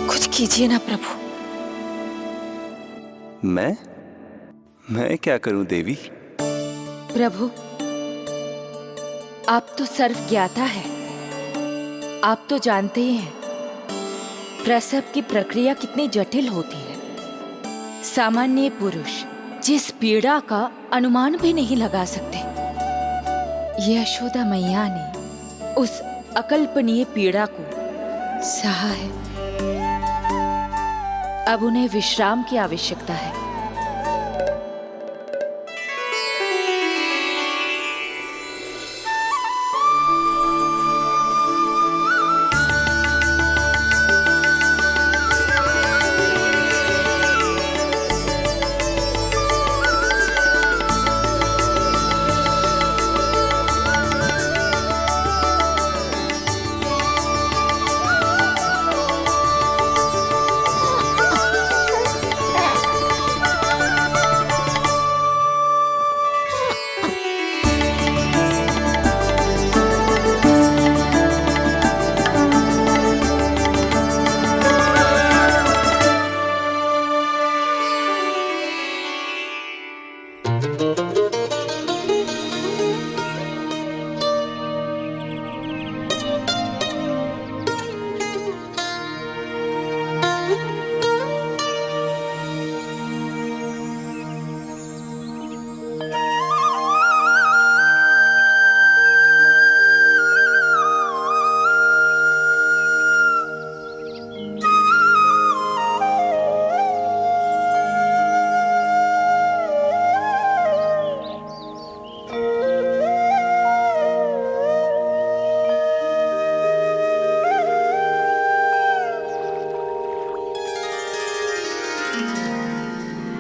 कुछ कीजिए ना प्रभु। मैं क्या करूं देवी? प्रभु, आप तो सर्व ज्ञाता है। आप तो जानते ही हैं प्रसव की प्रक्रिया कितनी जटिल होती है। सामान्य पुरुष जिस पीड़ा का अनुमान भी नहीं लगा सकते, यशोदा मैया ने उस अकल्पनीय पीड़ा को सहा है। अब उन्हें विश्राम की आवश्यकता है।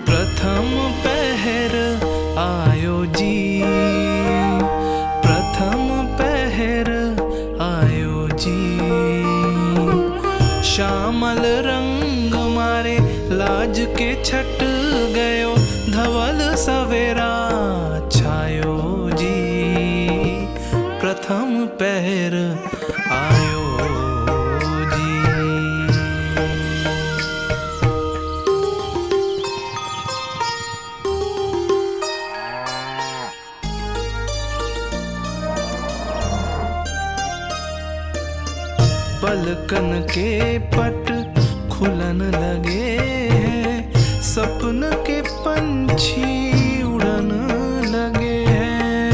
प्रथम पहर आयो जी, प्रथम पहर आयो जी। श्यामल रंग मारे लाज के छट गयो, धवल सवेरा छायो जी। प्रथम पहर आयो पलकन के पट खुलन लगे हैं, सपन के पंछी उड़न लगे हैं।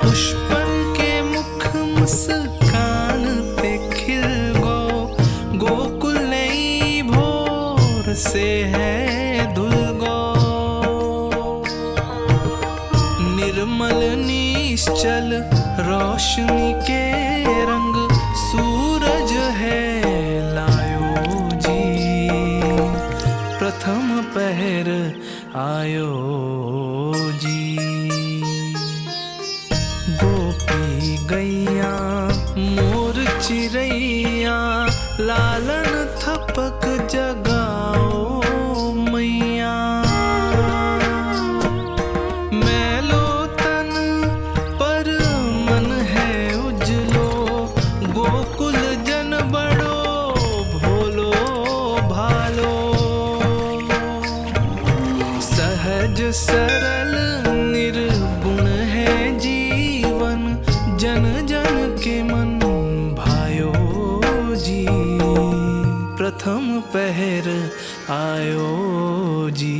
पुष्पन के मुख मुस्कान पे खिल गो, गोकुल नई भोर से है धुल गो। निर्मल निश्चल रोशनी के रंग सूरज है लायो जी। प्रथम पहर आयो जी। गोपी गैया मोर चिड़ैया, लालन थपक जगाओ मैया। मैलो तन पर मन है उजलो, गोकुल जन बड़ो भोलो भालो। सहज सरल निर्गुण है जीवन, जन जन के मन भायो जी। प्रथम पहर आयो जी।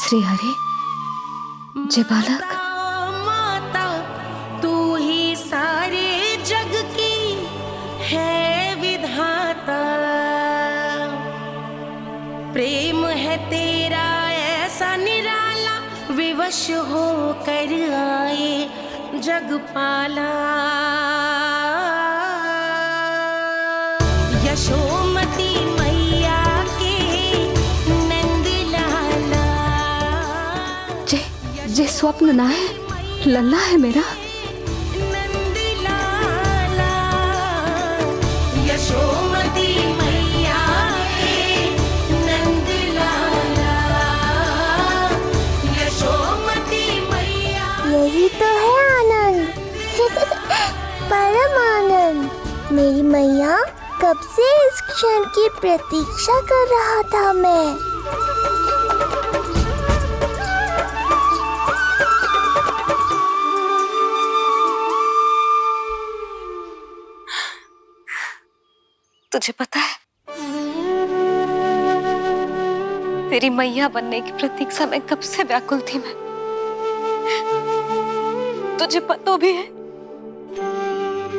श्री हरि, जय बालक। माता तू ही सारे जग की है विधाता, प्रेम है तेरा ऐसा निराला, विवश हो कर आए जग पाला। यशोमती मैया के नंद लाला। जे स्वप्न ना है, लल्ला है मेरा। नंद लाला यशोमती मैया के नंद लाला। यशोमती मैया। यही तो है आनंद, परम आनंद। मेरी मैया, कब से इस क्षण की प्रतीक्षा कर रहा था मैं। तुझे पता है, तेरी मैया बनने की प्रतीक्षा में कब से व्याकुल थी मैं। तुझे पता भी है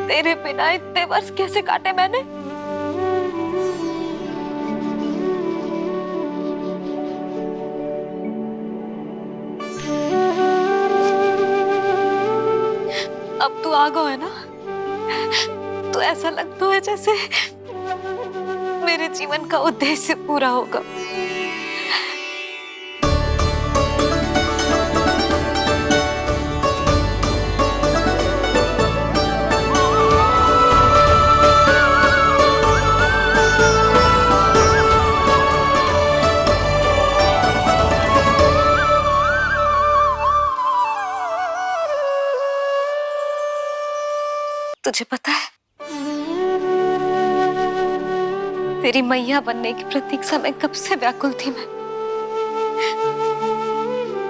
तेरे बिना इतने वर्ष कैसे काटे मैंने। अब तू आ गो है ना, तो ऐसा लगता है जैसे मेरे जीवन का उद्देश्य पूरा होगा। तुझे पता है, तेरी मैया बनने की प्रतीक्षा में कब से व्याकुल थी मैं।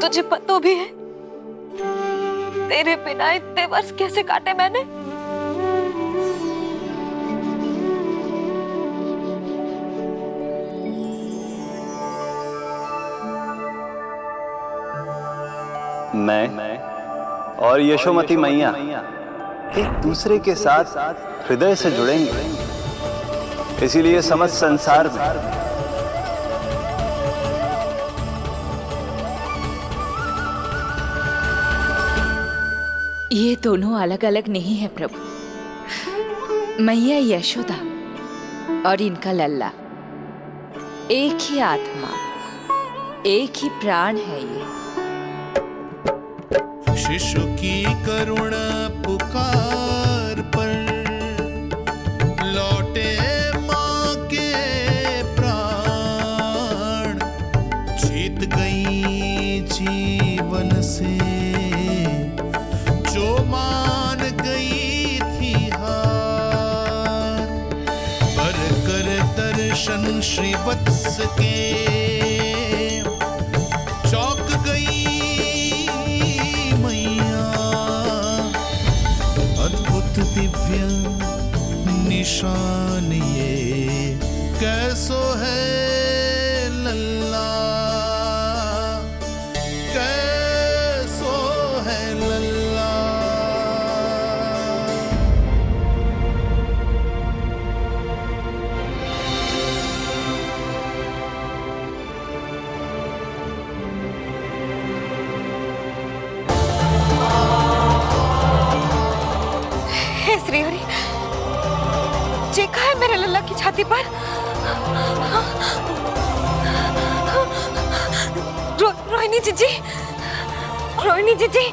तुझे पता भी है तेरे बिना इतने वर्ष कैसे काटे मैंने। मैं और यशोमती मैया एक दूसरे के साथ हृदय से जुड़ेंगे, इसीलिए समस्त संसार में ये दोनों अलग अलग नहीं है प्रभु। मैया यशोदा और इनका लल्ला एक ही आत्मा, एक ही प्राण है ये। शिशु की करुण पुकार पर लौटे माँ के प्राण, जीत गई जीवन से जो मान गई थी हार। पर कर दर्शन श्री वत्स के चौक गई दिव्य निशान ये कैसो है लल्ला, कैसो है लल्ला। श्री हरि, देखा है मेरे लल्ला की छाती पर रोहिणी जीजी, रोहिणी जीजी।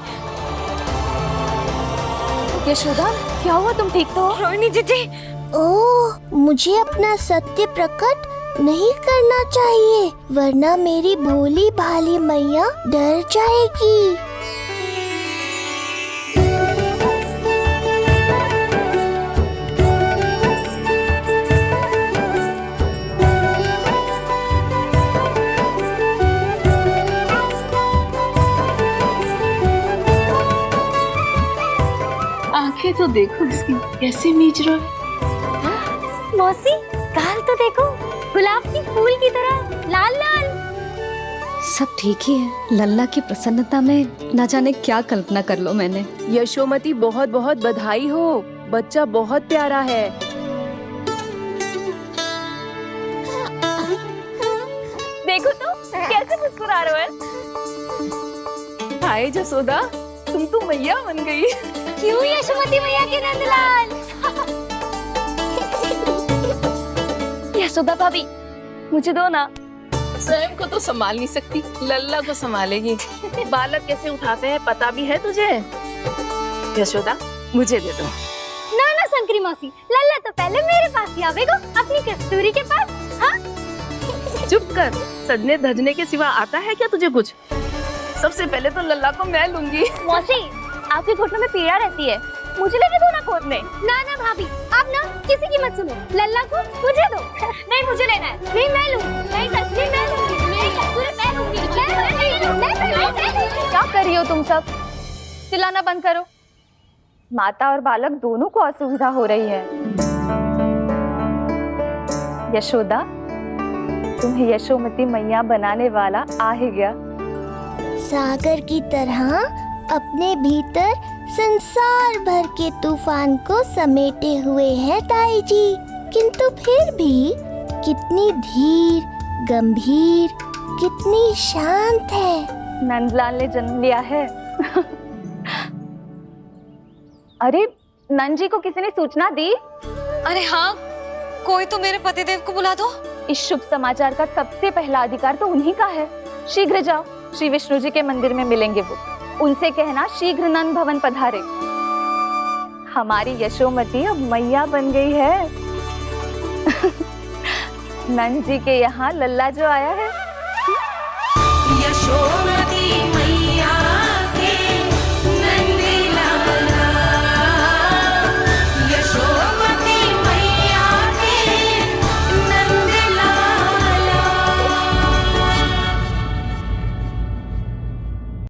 यशोदा, क्या हुआ, तुम ठीक तो? रोहिणी जीजी। ओह, मुझे अपना सत्य प्रकट नहीं करना चाहिए, वरना मेरी भोली भाली मैया डर जाएगी। आंखें तो देखो इसकी कैसे मीच रहा है। मौसी, गाल तो देखो, गुलाब की फूल की तरह लाल लाल। सब ठीक ही है। लल्ला की प्रसन्नता में न जाने क्या कल्पना कर लो मैंने। यशोमती, बहुत बहुत बधाई हो, बच्चा बहुत प्यारा है। देखो तो कैसे मुस्कुरा रहे हो। हाय जसोदा, तुम तो मैया बन गई। क्यों यशोमती मैया के नंदलाल? यशोदा भाभी, मुझे दो ना। स्वयं को तो संभाल नहीं सकती, लल्ला को संभालेगी। बालक कैसे उठाते हैं पता भी है तुझे? यशोदा मुझे दे दो। ना ना शंकरी मौसी, लल्ला तो पहले मेरे पास ही आवेगा, अपनी कस्तूरी के पास। हाँ? चुप कर, सजने धजने के सिवा आता है क्या तुझे कुछ? सबसे पहले तो लल्ला को मैं लूंगी। मौसी, आपके घुटनों में पीड़ा रहती है, मुझे लेके दो ना गोद में। ना ना भाभी, आप ना किसी की मत सुनो, लल्ला को मुझे दो। नहीं मुझे लेना है। नहीं मैं लूँ। नहीं कस्तूरी मैं लूंगी। नहीं कस्तूरी मैं लूंगी। क्या कर रही हो तुम सब? चिल्लाना बंद करो। माता और बालक दोनों को असुविधा हो रही है। यशोदा, तुम्हें यशोमती मैया बनाने वाला आ ही गया। सागर की तरह अपने भीतर संसार भर के तूफान को समेटे हुए हैं ताई जी, किंतु फिर भी कितनी धीर, गंभीर, कितनी शांत है। नंदलाल ने जन्म लिया है। अरे नंद जी को किसी ने सूचना दी? अरे हाँ, कोई तो मेरे पतिदेव को बुला दो। इस शुभ समाचार का सबसे पहला अधिकार तो उन्हीं का है। शीघ्र जाओ, श्री विष्णु जी के मंदिर में मिलेंगे वो। उनसे कहना शीघ्र नंद भवन पधारे। हमारी यशोमती अब मैया बन गई है। नंद जी के यहाँ लल्ला जो आया है। यशोमती